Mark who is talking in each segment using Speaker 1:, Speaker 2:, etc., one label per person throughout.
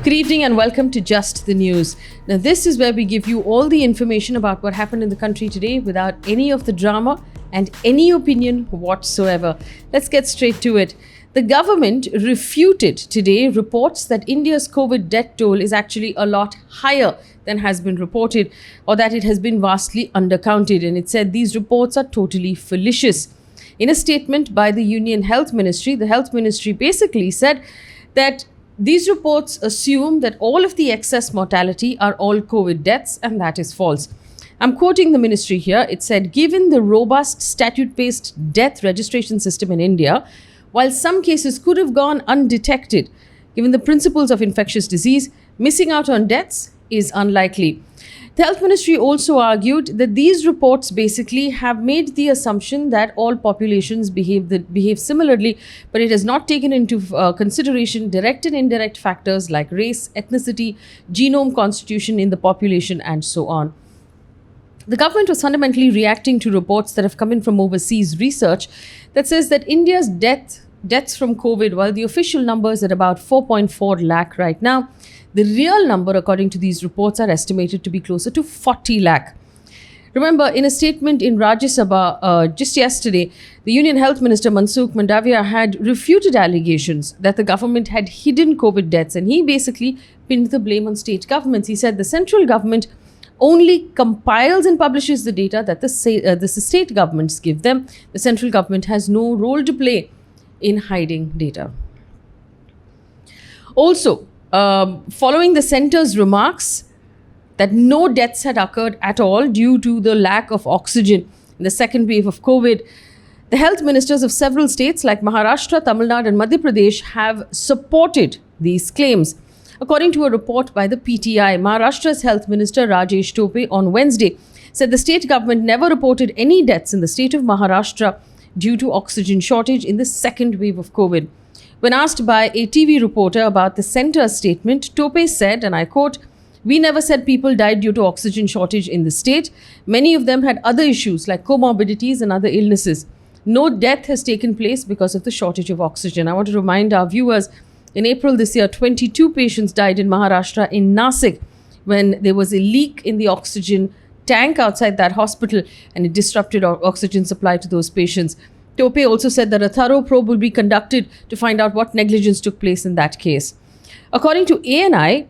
Speaker 1: Good evening and welcome to Just the News. Now, this is where we give you all the information about what happened in the country today without any of the drama and any opinion whatsoever. Let's get straight to it. The government refuted today reports that India's COVID death toll is actually a lot higher than has been reported, or that it has been vastly undercounted. And it said these reports are totally fallacious. In a statement by the Union Health Ministry, the Health Ministry basically said that these reports assume that all of the excess mortality are all COVID deaths, and that is false. I'm quoting the ministry here. It said, given the robust statute-based death registration system in India, while some cases could have gone undetected, given the principles of infectious disease, missing out on deaths is unlikely. The Health Ministry also argued that these reports basically have made the assumption that all populations behave similarly, but it has not taken into consideration direct and indirect factors like race, ethnicity, genome constitution in the population, and so on. The government was fundamentally reacting to reports that have come in from overseas research that says that India's deaths from COVID, while the official number is at about 4.4 lakh right now, the real number, according to these reports, are estimated to be closer to 40 lakh. Remember, in a statement in Rajya Sabha just yesterday, the Union Health Minister Mansukh Mandavia had refuted allegations that the government had hidden COVID deaths, and he basically pinned the blame on state governments. He said the central government only compiles and publishes the data that the state governments give them. The central government has no role to play in hiding data. Also, following the centre's remarks that no deaths had occurred at all due to the lack of oxygen in the second wave of COVID, the health ministers of several states like Maharashtra, Tamil Nadu and Madhya Pradesh have supported these claims. According to a report by the PTI, Maharashtra's Health Minister Rajesh Tope on Wednesday said the state government never reported any deaths in the state of Maharashtra due to oxygen shortage in the second wave of COVID. When asked by a TV reporter about the centre's statement, Tope said, and I quote, "We never said people died due to oxygen shortage in the state. Many of them had other issues like comorbidities and other illnesses. No death has taken place because of the shortage of oxygen." I want to remind our viewers, in April this year, 22 patients died in Maharashtra in Nasik when there was a leak in the oxygen tank outside that hospital, and it disrupted oxygen supply to those patients. Tope also said that a thorough probe will be conducted to find out what negligence took place in that case. According to ANI,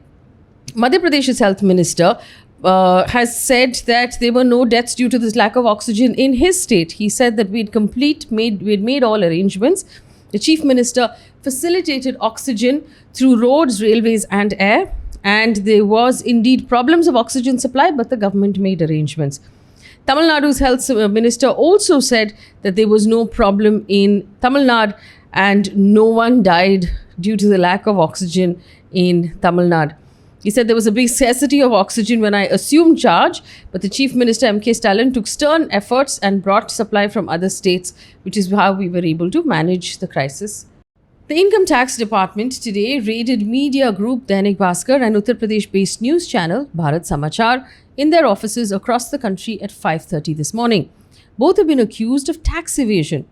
Speaker 1: Madhya Pradesh's health minister has said that there were no deaths due to this lack of oxygen in his state. He said that we'd made all arrangements. The chief minister facilitated oxygen through roads, railways and air, and there was indeed problems of oxygen supply, but the government made arrangements. Tamil Nadu's health minister also said that there was no problem in Tamil Nadu and no one died due to the lack of oxygen in Tamil Nadu. He said there was a big scarcity of oxygen when I assumed charge, but the Chief Minister M.K. Stalin took stern efforts and brought supply from other states, which is how we were able to manage the crisis. The Income Tax Department today raided media group Dainik Bhaskar and Uttar Pradesh-based news channel Bharat Samachar in their offices across the country at 5:30 this morning. Both have been accused of tax evasion.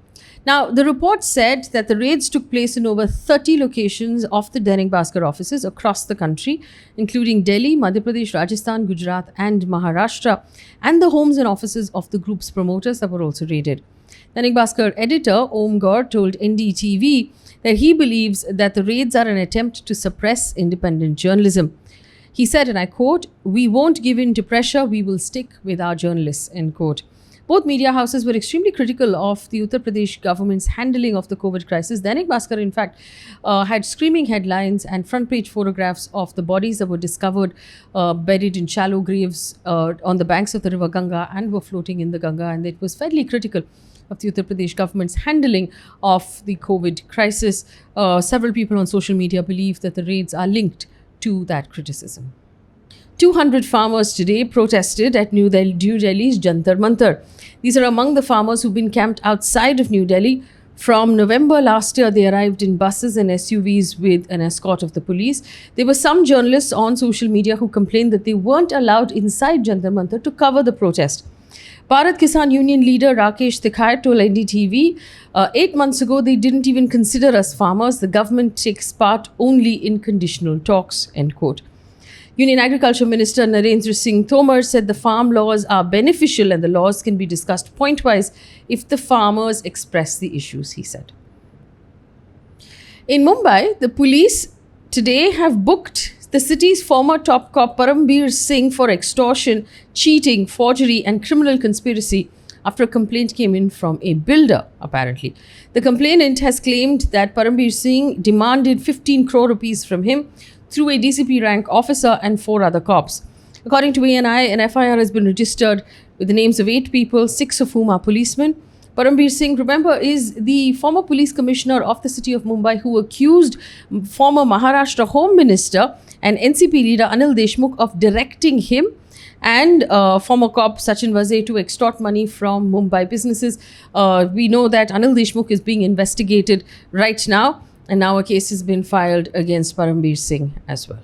Speaker 1: Now, the report said that the raids took place in over 30 locations of the Dainik Bhaskar offices across the country, including Delhi, Madhya Pradesh, Rajasthan, Gujarat and Maharashtra, and the homes and offices of the group's promoters that were also raided. Dainik Bhaskar editor Om Gaur told NDTV that he believes that the raids are an attempt to suppress independent journalism. He said, and I quote, "We won't give in to pressure, we will stick with our journalists," end quote. Both media houses were extremely critical of the Uttar Pradesh government's handling of the COVID crisis. Dainik Bhaskar, in fact, had screaming headlines and front-page photographs of the bodies that were discovered buried in shallow graves on the banks of the river Ganga and were floating in the Ganga. And it was fairly critical of the Uttar Pradesh government's handling of the COVID crisis. Several people on social media believe that the raids are linked to that criticism. 200 farmers today protested at New Delhi's Jantar Mantar. These are among the farmers who've been camped outside of New Delhi. From November last year, they arrived in buses and SUVs with an escort of the police. There were some journalists on social media who complained that they weren't allowed inside Jantar Mantar to cover the protest. Bharat Kisan Union leader Rakesh Tikhayat told NDTV, 8 months ago they didn't even consider us farmers. The government takes part only in conditional talks, end quote. Union Agriculture Minister Narendra Singh Tomar said the farm laws are beneficial and the laws can be discussed point-wise if the farmers express the issues, he said. In Mumbai, the police today have booked the city's former top cop Param Singh for extortion, cheating, forgery and criminal conspiracy after a complaint came in from a builder, apparently. The complainant has claimed that Param Singh demanded 15 crore rupees from him through a DCP rank officer and 4 other cops. According to ANI, an FIR has been registered with the names of 8 people, 6 of whom are policemen. Param Singh, remember, is the former police commissioner of the city of Mumbai who accused former Maharashtra Home Minister and NCP leader Anil Deshmukh of directing him and former cop Sachin Vaze to extort money from Mumbai businesses. We know that Anil Deshmukh is being investigated right now, and now a case has been filed against Param Singh as well.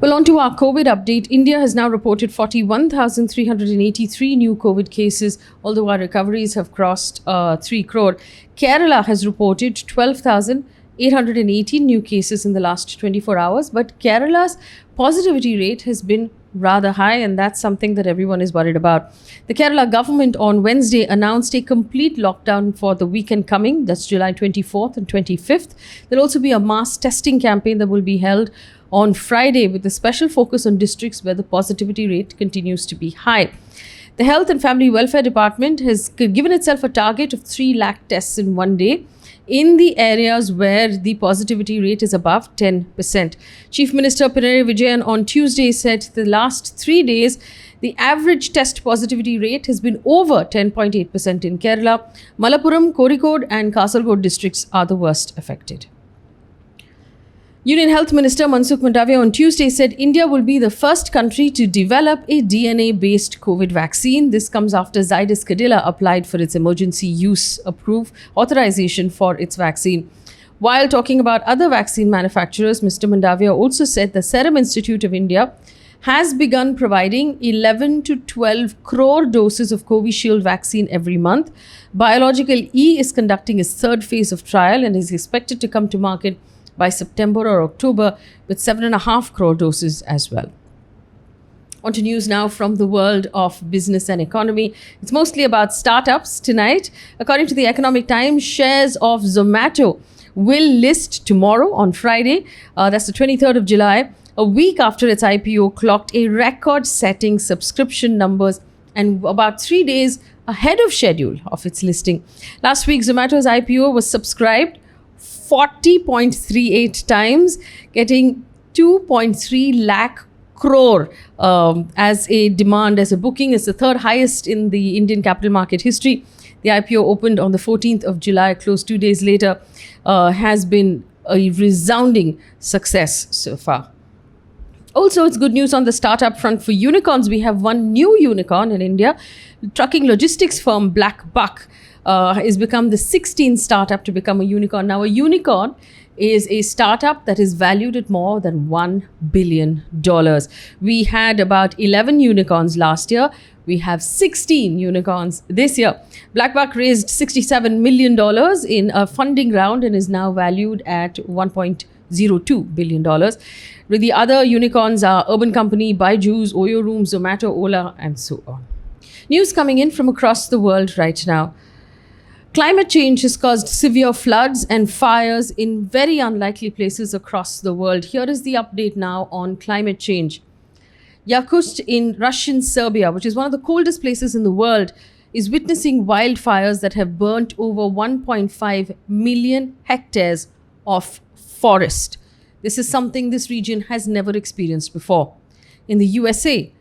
Speaker 1: Well, on to our COVID update. India has now reported 41,383 new COVID cases, although our recoveries have crossed 3 crore. Kerala has reported 12,818 new cases in the last 24 hours, but Kerala's positivity rate has been rather high, and that's something that everyone is worried about. The Kerala government on Wednesday announced a complete lockdown for the weekend coming, that's July 24th and 25th. There'll also be a mass testing campaign that will be held on Friday with a special focus on districts where the positivity rate continues to be high. The Health and Family Welfare Department has given itself a target of 3 lakh tests in one day in the areas where the positivity rate is above 10%. Chief Minister Pinarayi Vijayan on Tuesday said the last 3 days, the average test positivity rate has been over 10.8% in Kerala. Malappuram, Kozhikode and Kasaragod districts are the worst affected. Union Health Minister Mansukh Mandavia on Tuesday said India will be the first country to develop a DNA-based COVID vaccine. This comes after Zydus Cadila applied for its emergency use authorization for its vaccine. While talking about other vaccine manufacturers, Mr. Mandavia also said the Serum Institute of India has begun providing 11 to 12 crore doses of Covishield vaccine every month. Biological E is conducting its 3rd phase of trial and is expected to come to market by September or October with 7.5 crore doses as well. On to news now from the world of business and economy. It's mostly about startups tonight. According to the Economic Times, shares of Zomato will list tomorrow on Friday. That's the 23rd of July, a week after its IPO clocked a record-setting subscription numbers and about 3 days ahead of schedule of its listing. Last week, Zomato's IPO was subscribed 40.38 times, getting 2.3 lakh crore as a demand, as a booking. It's the 3rd highest in the Indian capital market history. The IPO opened on the 14th of July, closed 2 days later, has been a resounding success so far. Also, it's good news on the startup front for unicorns. We have one new unicorn in India. Trucking logistics firm BlackBuck has become the 16th startup to become a unicorn. Now, a unicorn is a startup that is valued at more than $1 billion. We had about 11 unicorns last year. We have 16 unicorns this year. BlackBuck raised $67 million in a funding round and is now valued at $1.02 billion. With the other unicorns are Urban Company, Byju's, Oyo Room, Zomato, Ola, and so on. News coming in from across the world right now. Climate change has caused severe floods and fires in very unlikely places across the world. Here is the update now on climate change. Yakutsk in Russian Serbia, which is one of the coldest places in the world, is witnessing wildfires that have burnt over 1.5 million hectares of forest. This is something this region has never experienced before. In the USA,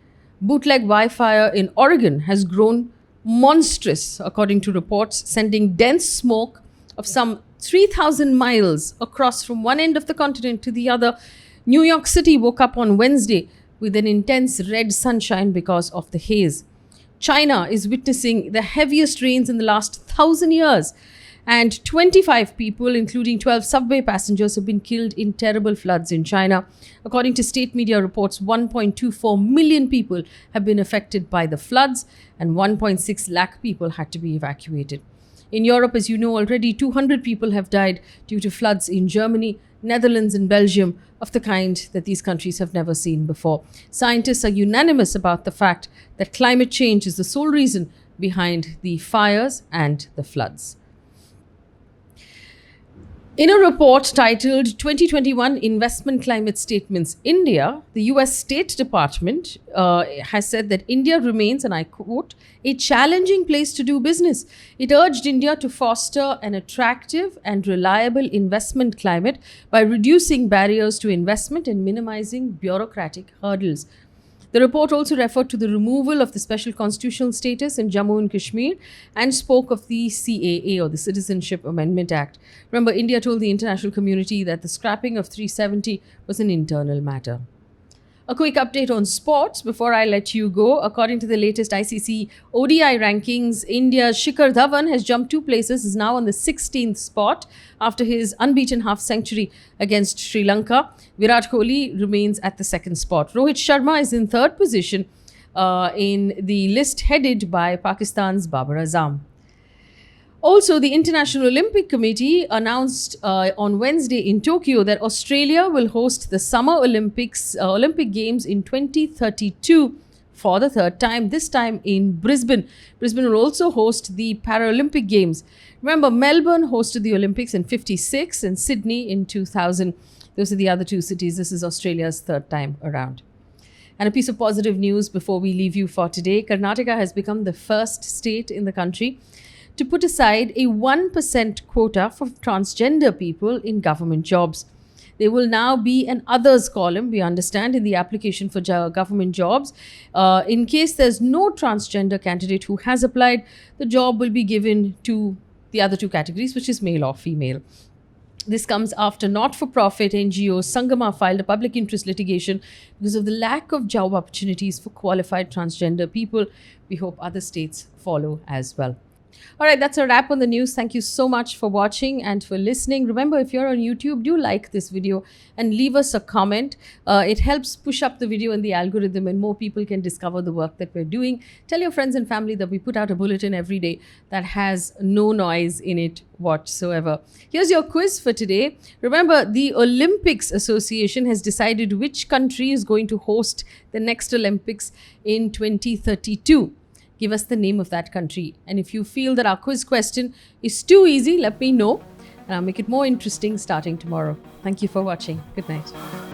Speaker 1: bootleg wildfire in Oregon has grown monstrous, according to reports, sending dense smoke of some 3,000 miles across from one end of the continent to the other. New York City woke up on Wednesday with an intense red sunshine because of the haze. China is witnessing the heaviest rains in the last 1,000 years And 25 people, including 12 subway passengers, have been killed in terrible floods in China. According to state media reports, 1.24 million people have been affected by the floods, and 1.6 lakh people had to be evacuated. In Europe, as you know already, 200 people have died due to floods in Germany, Netherlands, and Belgium, of the kind that these countries have never seen before. Scientists are unanimous about the fact that climate change is the sole reason behind the fires and the floods. In a report titled 2021 Investment Climate Statements India, the US State Department has said that India remains, and I quote, a challenging place to do business. It urged India to foster an attractive and reliable investment climate by reducing barriers to investment and minimizing bureaucratic hurdles. The report also referred to the removal of the special constitutional status in Jammu and Kashmir and spoke of the CAA, or the Citizenship Amendment Act. Remember, India told the international community that the scrapping of 370 was an internal matter. A quick update on sports before I let you go. According to the latest ICC ODI rankings, India's Shikhar Dhawan has jumped 2 places, is now on the 16th spot after his unbeaten half-century against Sri Lanka. Virat Kohli remains at the 2nd spot. Rohit Sharma is in 3rd position in the list headed by Pakistan's Babar Azam. Also, the International Olympic Committee announced on Wednesday in Tokyo that Australia will host the Summer Olympic Games in 2032 for the 3rd time, this time in Brisbane. Brisbane will also host the Paralympic Games. Remember, Melbourne hosted the Olympics in 1956 and Sydney in 2000. Those are the other 2 cities. This is Australia's 3rd time around. And a piece of positive news before we leave you for today. Karnataka has become the first state in the country to put aside a 1% quota for transgender people in government jobs. There will now be an others column, we understand, in the application for government jobs. In case there's no transgender candidate who has applied, the job will be given to the other 2 categories, which is male or female. This comes after not-for-profit NGO Sangama filed a public interest litigation because of the lack of job opportunities for qualified transgender people. We hope other states follow as well. All right, that's a wrap on the news. Thank you so much for watching and for listening. Remember, if you're on YouTube, do like this video and leave us a comment. It helps push up the video in the algorithm and more people can discover the work that we're doing. Tell your friends and family that we put out a bulletin every day that has no noise in it whatsoever. Here's your quiz for today. Remember, the Olympics Association has decided which country is going to host the next Olympics in 2032. Give us the name of that country. And if you feel that our quiz question is too easy, let me know. And I'll make it more interesting starting tomorrow. Thank you for watching. Good night.